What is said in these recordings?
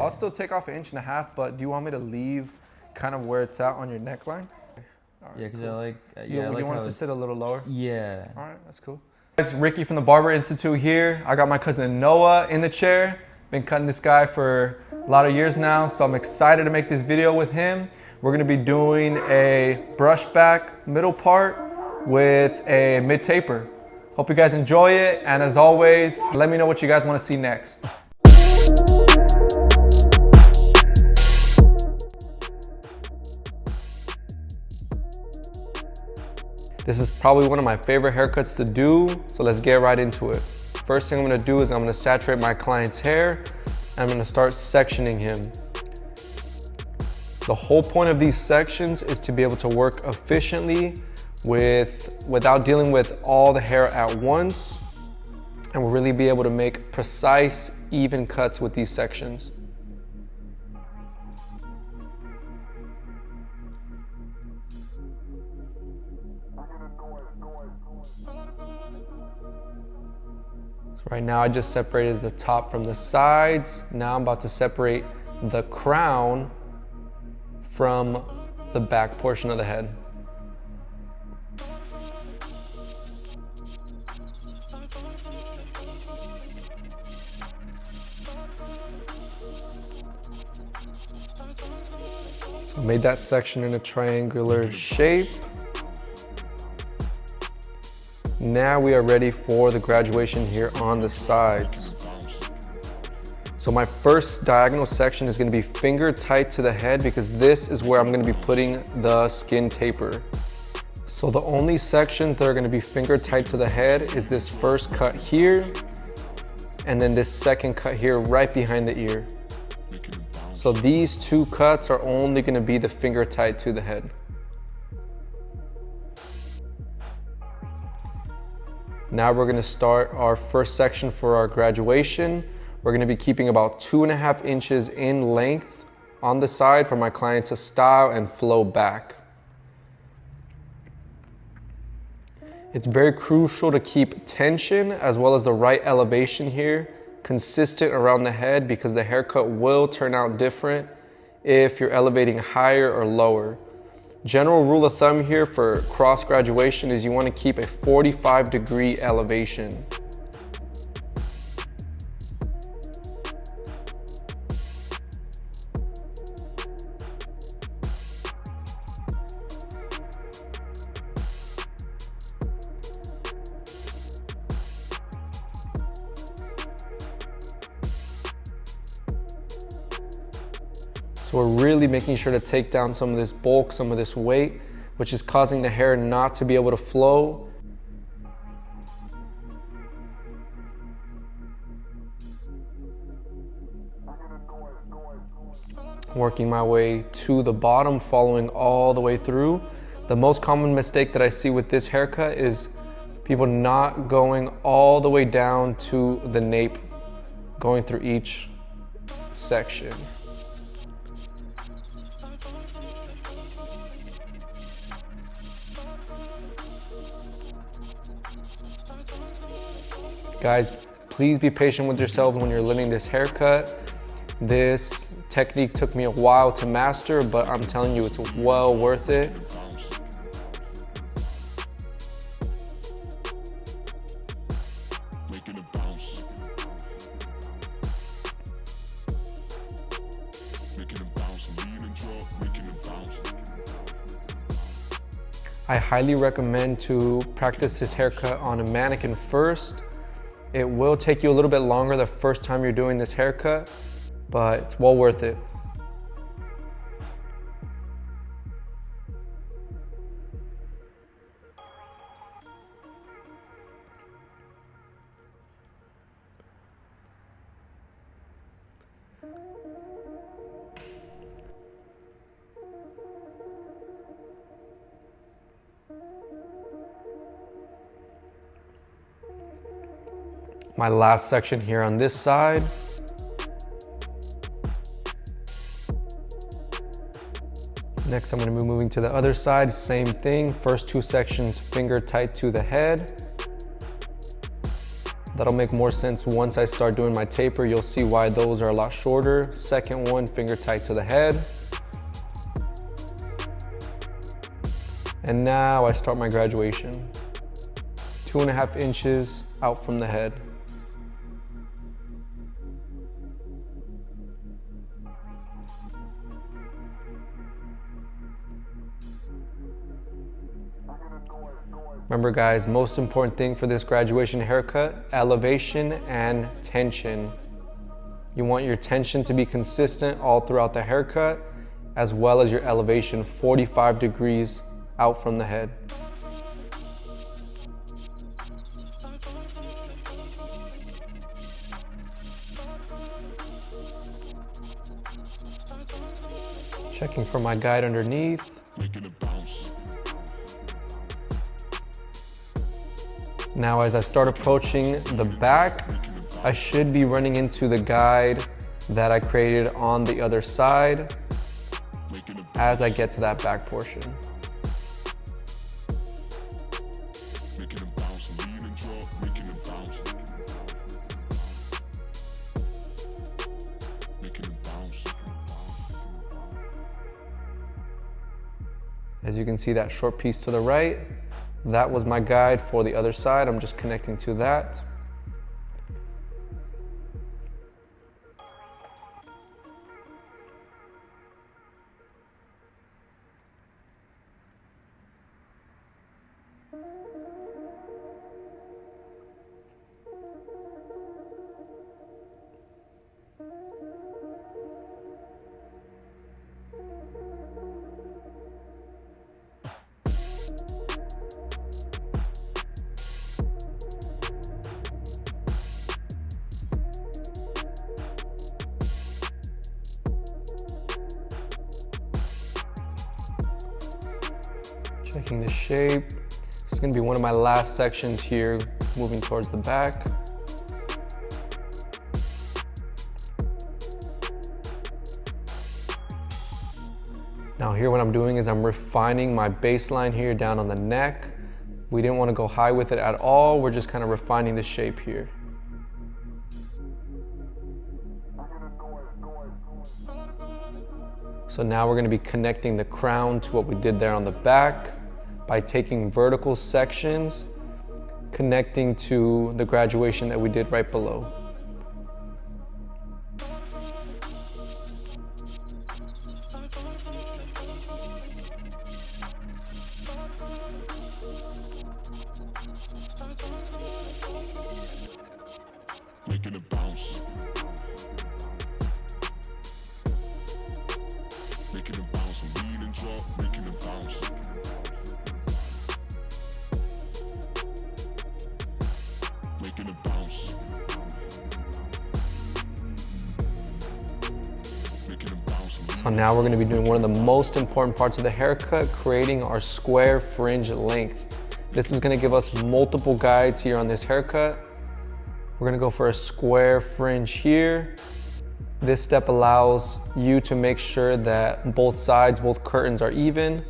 I'll still take off 1.5 inches, but do you want me to leave kind of where it's at on your neckline? Right, yeah, because cool. I like you want it to sit a little lower? Yeah. All right, that's cool. Guys, Ricky from the Barber Institute here. I got my cousin Noah in the chair. Been cutting this guy for a lot of years now, so I'm excited to make this video with him. We're gonna be doing a brush back middle part with a mid taper. Hope you guys enjoy it, and as always, let me know what you guys wanna see next. This is probably one of my favorite haircuts to do, so let's get right into it. First thing I'm gonna do is I'm gonna saturate my client's hair, and I'm gonna start sectioning him. The whole point of these sections is to be able to work efficiently without dealing with all the hair at once, and we'll really be able to make precise, even cuts with these sections. Right now I just separated the top from the sides. Now I'm about to separate the crown from the back portion of the head. So I made that section in a triangular shape. Now we are ready for the graduation here on the sides. So my first diagonal section is going to be finger tight to the head because this is where I'm going to be putting the skin taper. So the only sections that are going to be finger tight to the head is this first cut here and then this second cut here right behind the ear. So these two cuts are only going to be the finger tight to the head. Now we're gonna start our first section for our graduation. We're gonna be keeping about 2.5 inches in length on the side for my client to style and flow back. It's very crucial to keep tension as well as the right elevation here consistent around the head because the haircut will turn out different if you're elevating higher or lower. General rule of thumb here for cross graduation is you want to keep a 45-degree elevation. So we're really making sure to take down some of this bulk, some of this weight, which is causing the hair not to be able to flow. Working my way to the bottom, following all the way through. The most common mistake that I see with this haircut is people not going all the way down to the nape, going through each section. Guys, please be patient with yourselves when you're learning this haircut. This technique took me a while to master, but I'm telling you, it's well worth it. I highly recommend to practice this haircut on a mannequin first. It will take you a little bit longer the first time you're doing this haircut, but it's well worth it. My last section here on this side. Next, I'm gonna be moving to the other side, same thing. First two sections, finger tight to the head. That'll make more sense once I start doing my taper. You'll see why those are a lot shorter. Second one, finger tight to the head. And now I start my graduation. 2.5 inches out from the head. Remember guys, most important thing for this graduation haircut, elevation and tension. You want your tension to be consistent all throughout the haircut, as well as your elevation 45 degrees out from the head. Checking for my guide underneath. Now as I start approaching the back, I should be running into the guide that I created on the other side as I get to that back portion. As you can see, that short piece to the right, that was my guide for the other side. I'm just connecting to that. Checking the shape. This is going to be one of my last sections here, moving towards the back. Now here what I'm doing is I'm refining my baseline here down on the neck. We didn't want to go high with it at all. We're just kind of refining the shape here. So now we're going to be connecting the crown to what we did there on the back by taking vertical sections, connecting to the graduation that we did right below. Making it bounce. Making it bounce, lean and drop, making it bounce. Making it bounce. Making it bounce. So now we're going to be doing one of the most important parts of the haircut, creating our square fringe length. This is going to give us multiple guides here on this haircut. We're going to go for a square fringe here. This step allows you to make sure that both sides, both curtains are even.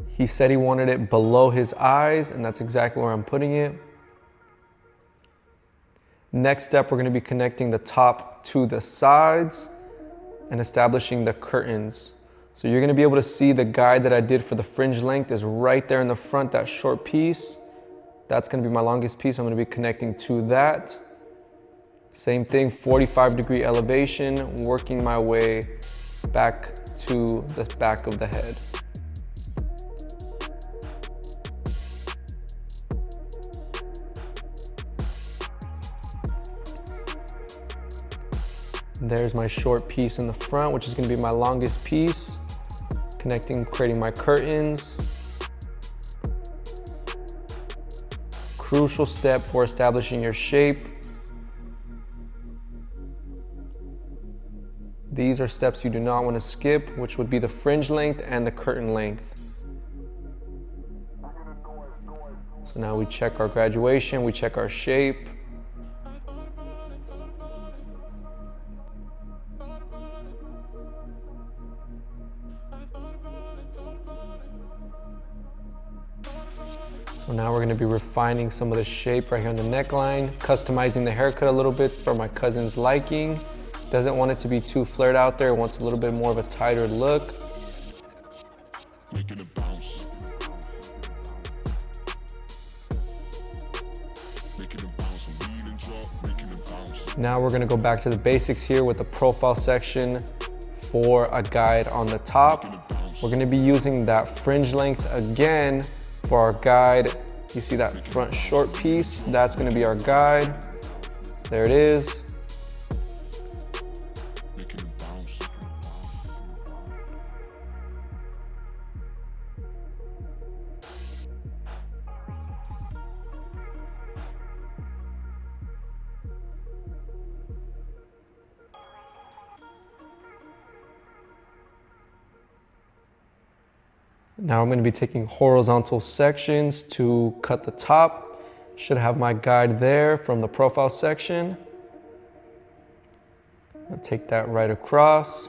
He said he wanted it below his eyes, and that's exactly where I'm putting it. Next step, we're going to be connecting the top to the sides and establishing the curtains. So you're going to be able to see the guide that I did for the fringe length is right there in the front, that short piece. That's going to be my longest piece. I'm going to be connecting to that. Same thing, 45-degree elevation, working my way back to the back of the head. There's my short piece in the front, which is going to be my longest piece. Connecting, creating my curtains. Crucial step for establishing your shape. These are steps you do not want to skip, which would be the fringe length and the curtain length. So now we check our graduation, we check our shape. So now we're gonna be refining some of the shape right here on the neckline, customizing the haircut a little bit for my cousin's liking. Doesn't want it to be too flared out there, wants a little bit more of a tighter look. Making it bounce. Making it bounce. Lean and drop, making it bounce. Now we're gonna go back to the basics here with the profile section for a guide on the top. We're gonna be using that fringe length again for our guide. You see that front short piece? That's gonna be our guide. There it is. Making it bounce. Now I'm going to be taking horizontal sections to cut the top. Should have my guide there from the profile section. I'll take that right across.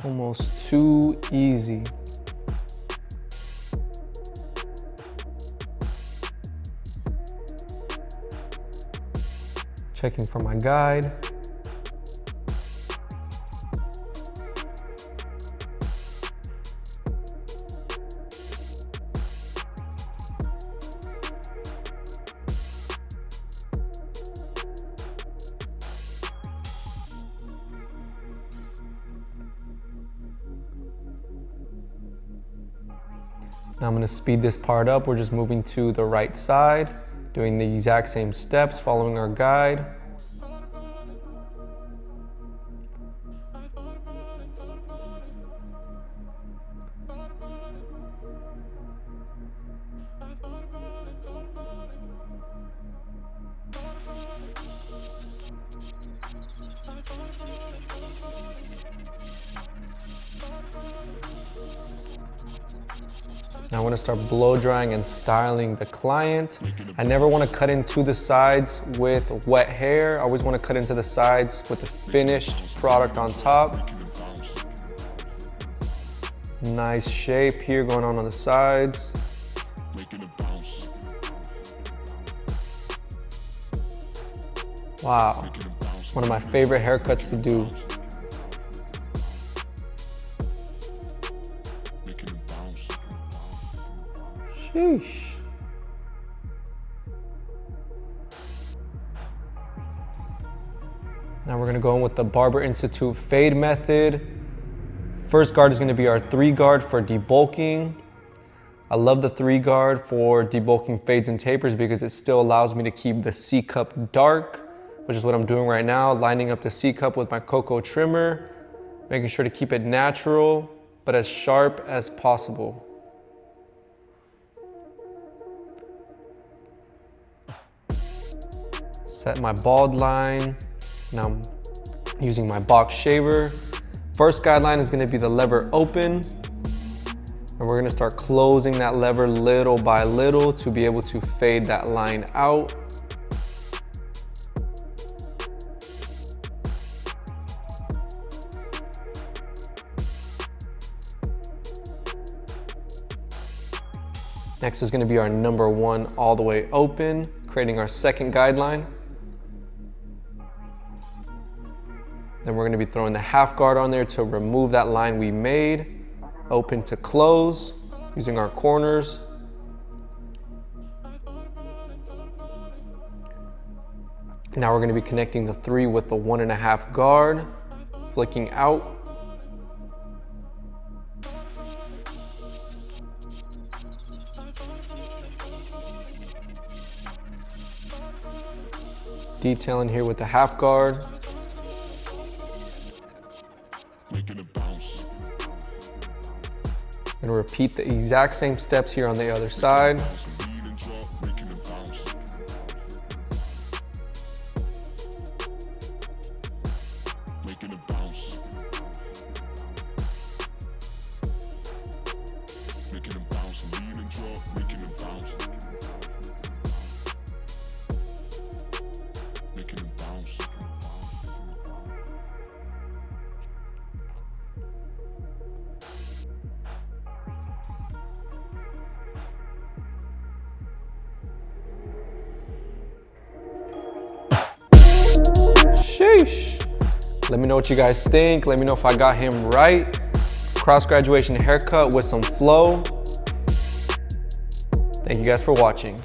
Almost too easy. Checking for my guide. Now I'm going to speed this part up. We're just moving to the right side, doing the exact same steps, following our guide. Now I want to start blow drying and styling the client. I never want to cut into the sides with wet hair. I always want to cut into the sides with the finished product on top. Nice shape here going on the sides. Making it bounce. Wow, Making it bounce. one of my favorite haircuts to do. Making it bounce. Sheesh. Now we're gonna go in with the Barber Institute fade method. First guard is gonna be our 3 guard for debulking. I love the 3 guard for debulking fades and tapers because it still allows me to keep the C cup dark, which is what I'm doing right now, lining up the C cup with my Cocoa trimmer, making sure to keep it natural, but as sharp as possible. Set my bald line. Now I'm using my box shaver. First guideline is gonna be the lever open. And we're gonna start closing that lever little by little to be able to fade that line out. Next is gonna be our number 1 all the way open, creating our second guideline. Then we're gonna be throwing the half guard on there to remove that line we made. Open to close, using our corners. Now we're gonna be connecting the 3 with the 1.5 guard, flicking out. Detailing here with the half guard. Making it bounce. And repeat the exact same steps here on the other side. Lean and drop, making it bounce. Making it bounce. Making it bounce. Lean and drop, making it bounce. Making it bounce. Sheesh. Let me know what you guys think. Let me know if I got him right. Cross graduation haircut with some flow. Thank you guys for watching.